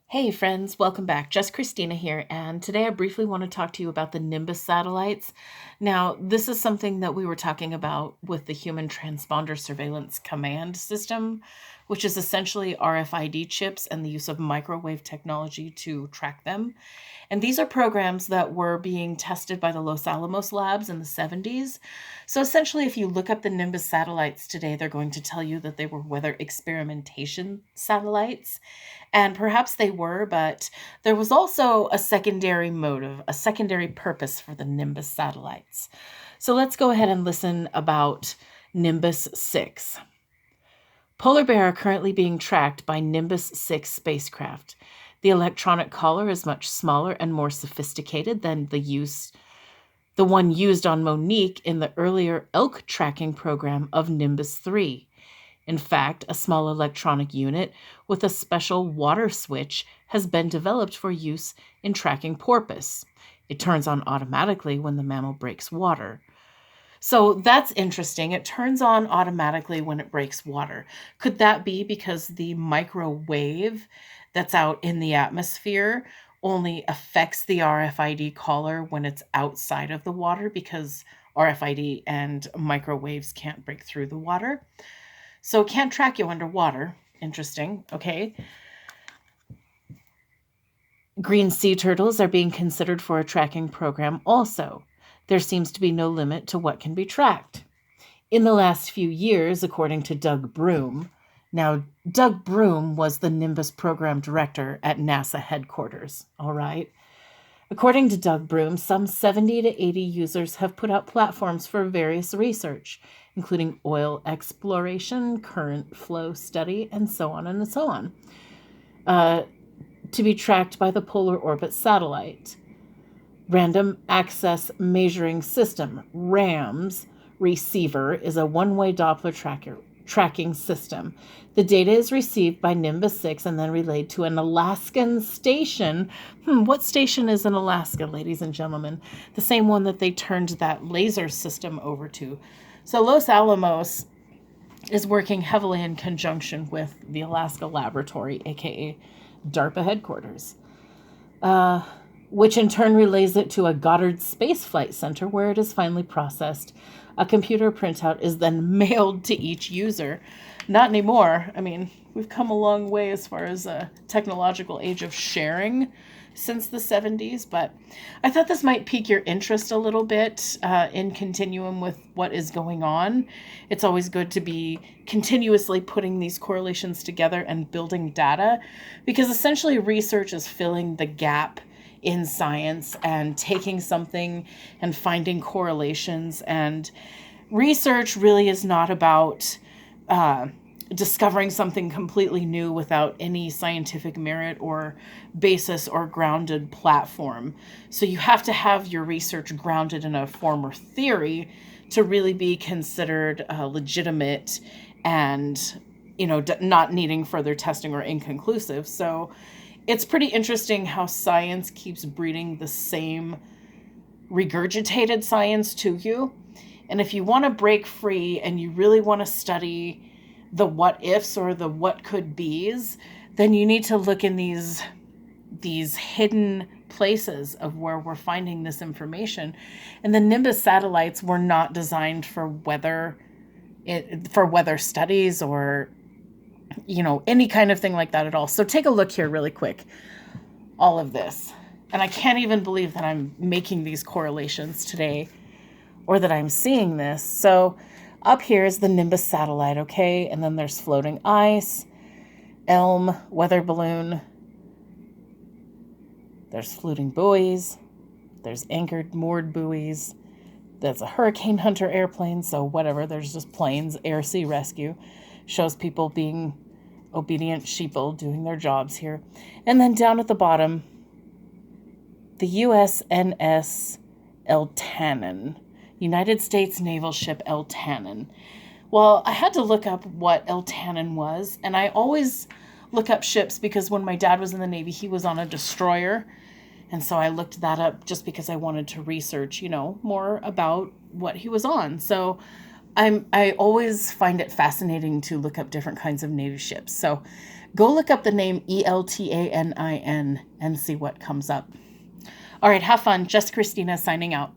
Hey friends, welcome back. Just Christina here, and today I briefly want to talk to you about the Nimbus satellites. Now, this is something that we were talking about with the Human Transponder Surveillance Command System, which is essentially RFID chips and the use of microwave technology to track them. And these are programs that were being tested by the Los Alamos labs in the 70s. So essentially, if you look up the Nimbus satellites today, they're going to tell you that they were weather experimentation satellites. And perhaps they were, but there was also a secondary motive, a secondary purpose for the Nimbus satellites. So let's go ahead and listen about Nimbus 6. Polar bear are currently being tracked by Nimbus 6 spacecraft. The electronic collar is much smaller and more sophisticated than the one used on Monique in the earlier elk tracking program of Nimbus 3. In fact, a small electronic unit with a special water switch has been developed for use in tracking porpoise. It turns on automatically when the mammal breaks water. So that's interesting. It turns on automatically when it breaks water. Could that be because the microwave that's out in the atmosphere only affects the RFID collar when it's outside of the water because RFID and microwaves can't break through the water? So it can't track you underwater. Interesting. Okay. Green sea turtles are being considered for a tracking program also. There seems to be no limit to what can be tracked. In the last few years, according to Doug Broom, now Doug Broom was the Nimbus program director at NASA headquarters, all right? According to Doug Broom, some 70 to 80 users have put out platforms for various research, including oil exploration, current flow study, and so on and so on, to be tracked by the Polar Orbit satellite. Random Access Measuring System, RAMS, receiver is a one-way Doppler tracking system. The data is received by Nimbus 6 and then relayed to an Alaskan station. What station is in Alaska, ladies and gentlemen? The same one that they turned that laser system over to. So Los Alamos is working heavily in conjunction with the Alaskan Laboratory, aka DARPA headquarters, which in turn relays it to a Goddard Space Flight Center where it is finally processed. A computer printout is then mailed to each user. Not anymore. I mean, we've come a long way as far as a technological age of sharing since the 70s, but I thought this might pique your interest a little bit in continuum with what is going on. It's always good to be continuously putting these correlations together and building data, because essentially research is filling the gap in science and taking something and finding correlations. And research really is not about discovering something completely new without any scientific merit or basis or grounded platform. So you have to have your research grounded in a form or theory to really be considered legitimate and, not needing further testing or inconclusive. So it's pretty interesting how science keeps breeding the same regurgitated science to you. And if you want to break free and you really want to study the what ifs or the what could be's, then you need to look in these hidden places of where we're finding this information. And the Nimbus satellites were not designed for weather studies or any kind of thing like that at all. So take a look here really quick. All of this. And I can't even believe that I'm making these correlations today or that I'm seeing this. So up here is the Nimbus satellite, okay? And then there's floating ice, elm, weather balloon. There's floating buoys. There's anchored moored buoys. That's a hurricane hunter airplane, so whatever. There's just planes, air sea rescue. Shows people being obedient sheeple doing their jobs here. And then down at the bottom, the USNS Eltanin, United States naval ship Eltanin. Well, I had to look up what Eltanin was, and I always look up ships because when my dad was in the Navy, he was on a destroyer. And so I looked that up just because I wanted to research, more about what he was on. So I always find it fascinating to look up different kinds of Navy ships. So Go look up the name ELTANIN and see what comes up. All right, have fun. Just Christina signing out.